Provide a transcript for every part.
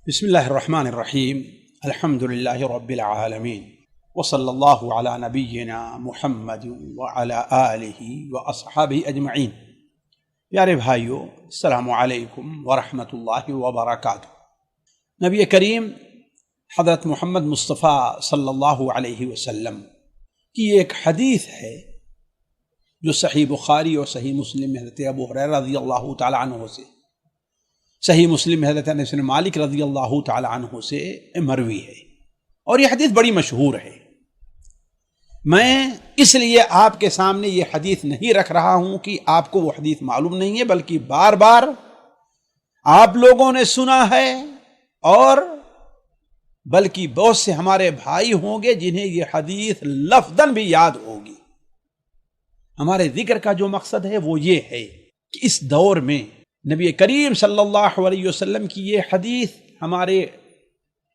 بسم اللہ الرحمن الرحیم الحمد للہ رب العالمین وصلی اللہ علی نبینا محمد وعلی آلہ واصحابہ اجمعین۔ پیارے بھائیو، السلام علیکم ورحمۃ اللہ وبرکاتہ۔ نبی کریم حضرت محمد مصطفیٰ صلی اللہ علیہ وسلم کی ایک حدیث ہے جو صحیح بخاری اور صحیح مسلم میں حضرت ابو ہریرہ رضی اللہ تعالی عنہ سے، صحیح مسلم میں حضرت انس بن مالک رضی اللہ تعالی عنہ سے مروی ہے، اور یہ حدیث بڑی مشہور ہے۔ میں اس لیے آپ کے سامنے یہ حدیث نہیں رکھ رہا ہوں کہ آپ کو وہ حدیث معلوم نہیں ہے، بلکہ بار بار آپ لوگوں نے سنا ہے، اور بلکہ بہت سے ہمارے بھائی ہوں گے جنہیں یہ حدیث لفظاً بھی یاد ہوگی۔ ہمارے ذکر کا جو مقصد ہے وہ یہ ہے کہ اس دور میں نبی کریم صلی اللہ علیہ وسلم کی یہ حدیث ہمارے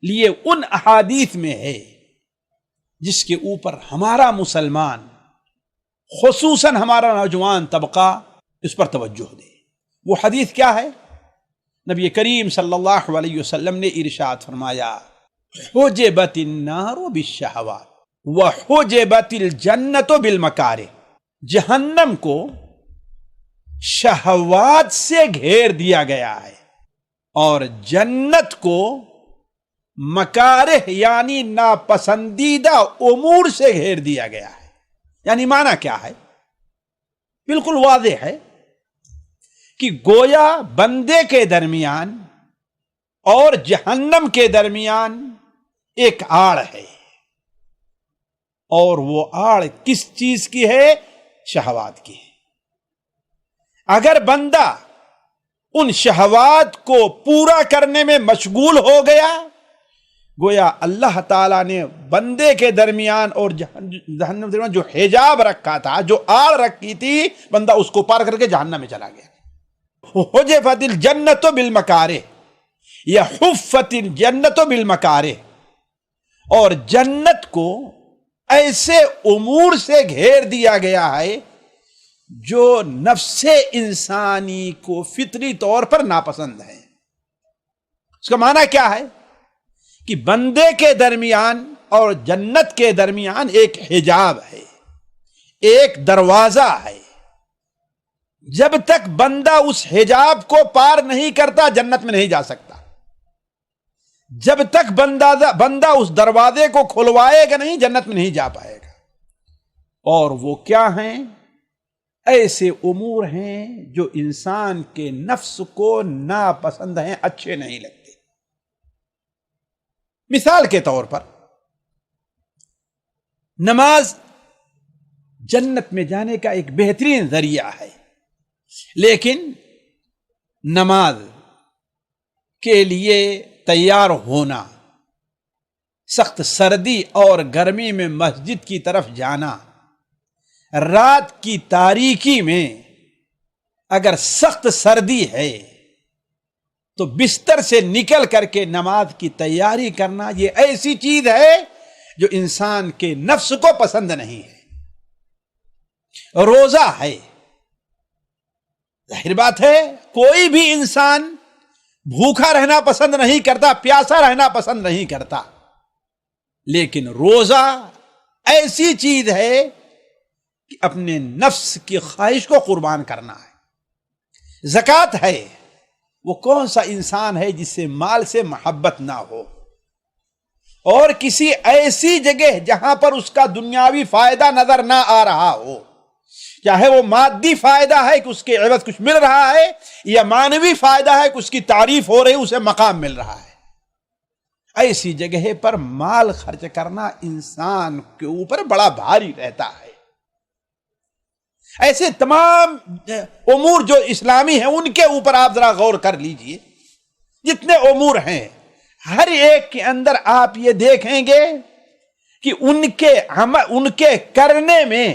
لیے ان احادیث میں ہے جس کے اوپر ہمارا مسلمان، خصوصاً ہمارا نوجوان طبقہ اس پر توجہ دے۔ وہ حدیث کیا ہے؟ نبی کریم صلی اللہ علیہ وسلم نے ارشاد فرمایا، حجبت النار بالشہوات وحجبت الجنت بالمکارہ۔ جہنم کو شہوات سے گھیر دیا گیا ہے اور جنت کو مکارہ یعنی ناپسندیدہ امور سے گھیر دیا گیا ہے۔ یعنی معنی کیا ہے؟ بالکل واضح ہے کہ گویا بندے کے درمیان اور جہنم کے درمیان ایک آڑ ہے، اور وہ آڑ کس چیز کی ہے؟ شہوات کی ہے۔ اگر بندہ ان شہوات کو پورا کرنے میں مشغول ہو گیا، گویا اللہ تعالیٰ نے بندے کے درمیان اور جہنم کے درمیان جو حجاب رکھا تھا، جو آڑ رکھی تھی، بندہ اس کو پار کر کے جہنم میں چلا گیا۔ حجبت الجنت بالمکارہ یا حفت الجنت بالمکارہ، اور جنت کو ایسے امور سے گھیر دیا گیا ہے جو نفس انسانی کو فطری طور پر ناپسند ہے۔ اس کا معنی کیا ہے؟ کہ بندے کے درمیان اور جنت کے درمیان ایک حجاب ہے، ایک دروازہ ہے۔ جب تک بندہ اس حجاب کو پار نہیں کرتا، جنت میں نہیں جا سکتا۔ جب تک بندہ اس دروازے کو کھلوائے گا نہیں، جنت میں نہیں جا پائے گا۔ اور وہ کیا ہیں؟ ایسے امور ہیں جو انسان کے نفس کو ناپسند ہیں، اچھے نہیں لگتے۔ مثال کے طور پر نماز جنت میں جانے کا ایک بہترین ذریعہ ہے، لیکن نماز کے لیے تیار ہونا، سخت سردی اور گرمی میں مسجد کی طرف جانا، رات کی تاریکی میں اگر سخت سردی ہے تو بستر سے نکل کر کے نماز کی تیاری کرنا، یہ ایسی چیز ہے جو انسان کے نفس کو پسند نہیں ہے۔ روزہ ہے، ظاہر بات ہے کوئی بھی انسان بھوکا رہنا پسند نہیں کرتا، پیاسا رہنا پسند نہیں کرتا، لیکن روزہ ایسی چیز ہے کہ اپنے نفس کی خواہش کو قربان کرنا ہے۔ زکوٰۃ ہے، وہ کون سا انسان ہے جس سے مال سے محبت نہ ہو، اور کسی ایسی جگہ جہاں پر اس کا دنیاوی فائدہ نظر نہ آ رہا ہو، چاہے وہ مادی فائدہ ہے کہ اس کے عوض کچھ مل رہا ہے، یا معنوی فائدہ ہے کہ اس کی تعریف ہو رہی، اسے مقام مل رہا ہے، ایسی جگہ پر مال خرچ کرنا انسان کے اوپر بڑا بھاری رہتا ہے۔ ایسے تمام امور جو اسلامی ہیں ان کے اوپر آپ ذرا غور کر لیجئے۔ جتنے امور ہیں ہر ایک کے اندر آپ یہ دیکھیں گے کہ ان کے کرنے میں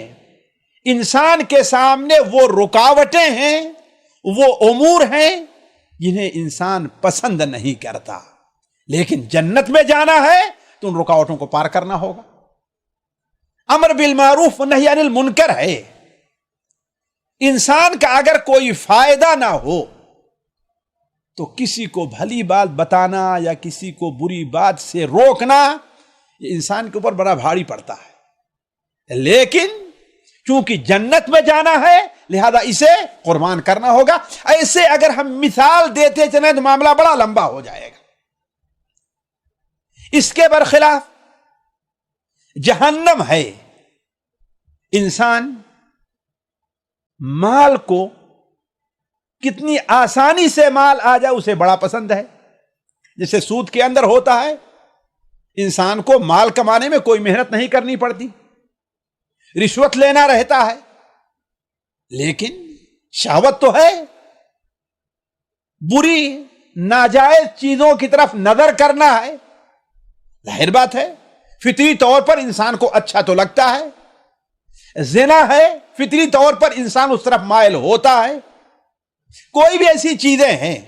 انسان کے سامنے وہ رکاوٹیں ہیں، وہ امور ہیں جنہیں انسان پسند نہیں کرتا، لیکن جنت میں جانا ہے تو ان رکاوٹوں کو پار کرنا ہوگا۔ امر بالمعروف ونہی عن المنکر ہے۔ انسان کا اگر کوئی فائدہ نہ ہو تو کسی کو بھلی بات بتانا یا کسی کو بری بات سے روکنا یہ انسان کے اوپر بڑا بھاری پڑتا ہے، لیکن چونکہ جنت میں جانا ہے لہذا اسے قربان کرنا ہوگا۔ ایسے اگر ہم مثال دیتے چلیں تو معاملہ بڑا لمبا ہو جائے گا۔ اس کے برخلاف جہنم ہے، انسان مال کو کتنی آسانی سے مال آ جائے اسے بڑا پسند ہے، جیسے سود کے اندر ہوتا ہے، انسان کو مال کمانے میں کوئی محنت نہیں کرنی پڑتی، رشوت لینا رہتا ہے، لیکن شہوت تو ہے، بری ناجائز چیزوں کی طرف نظر کرنا ہے، ظاہر بات ہے فطری طور پر انسان کو اچھا تو لگتا ہے، زنا ہے فطری طور پر انسان اس طرف مائل ہوتا ہے، کوئی بھی ایسی چیزیں ہیں،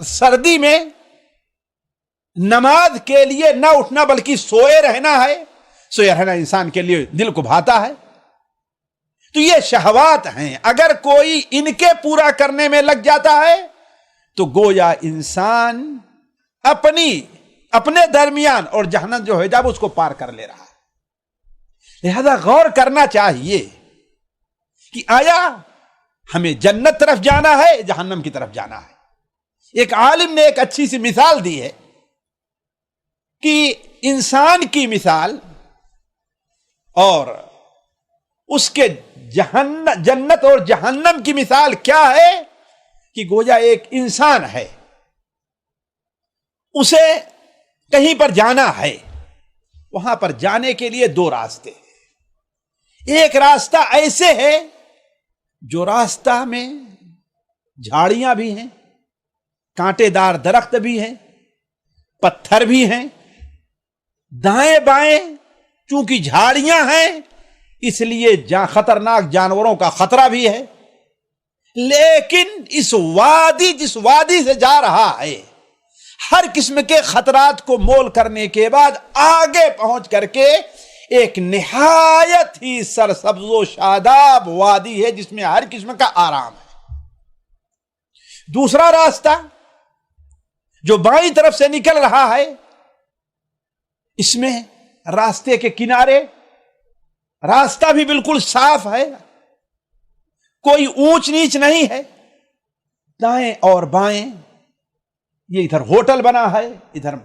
سردی میں نماز کے لیے نہ اٹھنا بلکہ سوئے رہنا ہے، سوئے رہنا انسان کے لیے دل کو بھاتا ہے، تو یہ شہوات ہیں، اگر کوئی ان کے پورا کرنے میں لگ جاتا ہے تو گویا انسان اپنے درمیان اور جہنم جو ہے جب اس کو پار کر لے رہا ہے۔ لہذا غور کرنا چاہیے کہ آیا ہمیں جنت طرف جانا ہے جہنم کی طرف جانا ہے۔ ایک عالم نے ایک اچھی سی مثال دی ہے کہ انسان کی مثال اور اس کے جنت اور جہنم کی مثال کیا ہے کہ گویا ایک انسان ہے، اسے کہیں پر جانا ہے، وہاں پر جانے کے لیے دو راستے ہیں۔ ایک راستہ ایسے ہے جو راستہ میں جھاڑیاں بھی ہیں، کانٹے دار درخت بھی ہیں، پتھر بھی ہیں، دائیں بائیں چونکہ جھاڑیاں ہیں اس لیے خطرناک جانوروں کا خطرہ بھی ہے، لیکن جس وادی سے جا رہا ہے ہر قسم کے خطرات کو مول کرنے کے بعد آگے پہنچ کر کے ایک نہایت ہی سرسبز و شاداب وادی ہے جس میں ہر قسم کا آرام ہے۔ دوسرا راستہ جو بائیں طرف سے نکل رہا ہے، اس میں راستے کے کنارے راستہ بھی بالکل صاف ہے، کوئی اونچ نیچ نہیں ہے، دائیں اور بائیں یہ ادھر ہوٹل بنا ہے، ادھر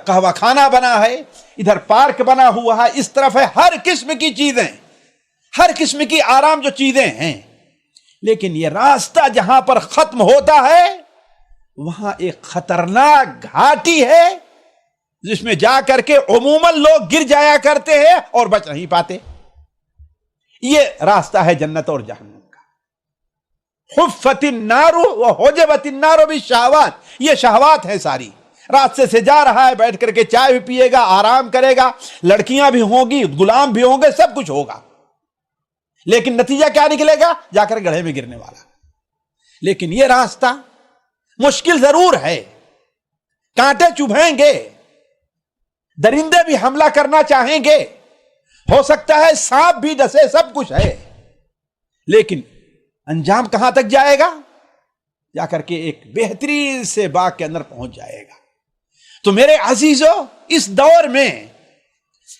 قہوہ خانہ بنا ہے، ادھر پارک بنا ہوا ہے، اس طرف ہے ہر قسم کی چیزیں، ہر قسم کی آرام جو چیزیں ہیں، لیکن یہ راستہ جہاں پر ختم ہوتا ہے وہاں ایک خطرناک گھاٹی ہے جس میں جا کر کے عموماً لوگ گر جایا کرتے ہیں اور بچ نہیں پاتے۔ یہ راستہ ہے جنت اور جہنم کا۔ حفت النار وحجبت النار بالشہوات، یہ شہوات ہے ساری۔ راستے سے جا رہا ہے، بیٹھ کر کے چائے بھی پیے گا، آرام کرے گا، لڑکیاں بھی ہوں گی، غلام بھی ہوں گے، سب کچھ ہوگا، لیکن نتیجہ کیا نکلے گا؟ جا کر گڑھے میں گرنے والا۔ لیکن یہ راستہ مشکل ضرور ہے، کانٹے چبھیں گے، درندے بھی حملہ کرنا چاہیں گے، ہو سکتا ہے سانپ بھی ڈسے، سب کچھ ہے، لیکن انجام کہاں تک جائے گا؟ جا کر کے ایک بہترین سے باغ کے اندر پہنچ جائے گا۔ تو میرے عزیزو، اس دور میں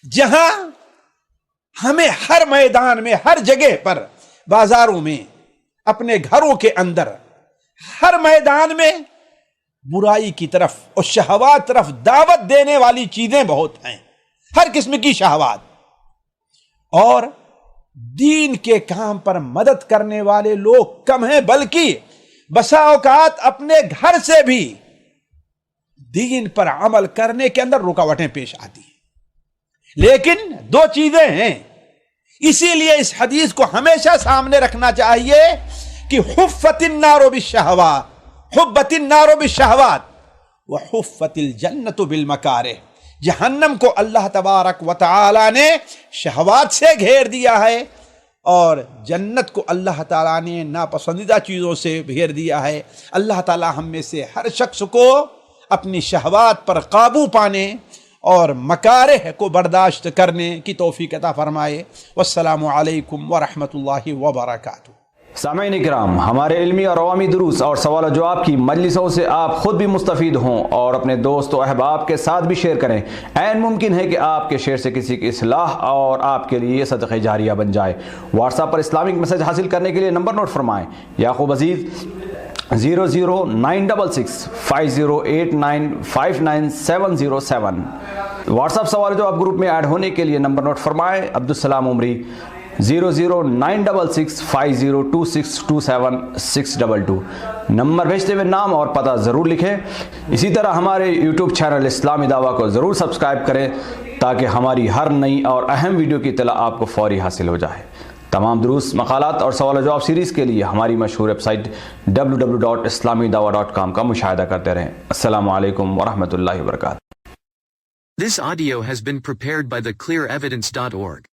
جہاں ہمیں ہر میدان میں، ہر جگہ پر، بازاروں میں، اپنے گھروں کے اندر، ہر میدان میں برائی کی طرف اور شہوات طرف دعوت دینے والی چیزیں بہت ہیں، ہر قسم کی شہوات، اور دین کے کام پر مدد کرنے والے لوگ کم ہیں، بلکہ بسا اوقات اپنے گھر سے بھی دین پر عمل کرنے کے اندر رکاوٹیں پیش آتی ہیں۔ لیکن دو چیزیں ہیں، اسی لیے اس حدیث کو ہمیشہ سامنے رکھنا چاہیے کہ حفت النار بالشہوات، حبت النار بالشہوات وحفت الجنت بالمکارہ۔ جہنم کو اللہ تبارک و تعالی نے شہوات سے گھیر دیا ہے اور جنت کو اللہ تعالیٰ نے ناپسندیدہ چیزوں سے گھیر دیا ہے۔ اللہ تعالیٰ ہم میں سے ہر شخص کو اپنی شہوات پر قابو پانے اور مکارہ کو برداشت کرنے کی توفیق عطا فرمائے۔ والسلام علیکم ورحمۃ اللہ وبرکاتہ۔ سامعین اکرام، ہمارے علمی اور عوامی دروس اور سوال و جواب کی مجلسوں سے آپ خود بھی مستفید ہوں اور اپنے دوست و احباب کے ساتھ بھی شیئر کریں۔ عین ممکن ہے کہ آپ کے شیئر سے کسی کی اصلاح اور آپ کے لیے صدقہ جاریہ بن جائے۔ واٹس ایپ پر اسلامک میسج حاصل کرنے کے لیے نمبر نوٹ فرمائیں: یعقوب عزیز 009665089597707۔ واٹس ایپ سوال جو آپ گروپ میں ایڈ ہونے کے لیے نمبر نوٹ فرمائیں: عبدالسلام عمری 009665026272622۔ نمبر بھیجتے ہوئے نام اور پتہ ضرور لکھیں۔ اسی طرح ہمارے یوٹیوب چینل اسلامی دعویٰ کو ضرور سبسکرائب کریں تاکہ ہماری ہر نئی اور اہم ویڈیو کی اطلاع آپ کو فوری حاصل ہو جائے۔ تمام دروس، مقالات اور سوال و جواب سیریز کے لیے ہماری مشہور ویب سائٹ www.islamidawah.com کا مشاہدہ کرتے رہیں۔ السلام علیکم ورحمۃ اللہ وبرکاتہ۔ This audio has been prepared by theclearevidence.org.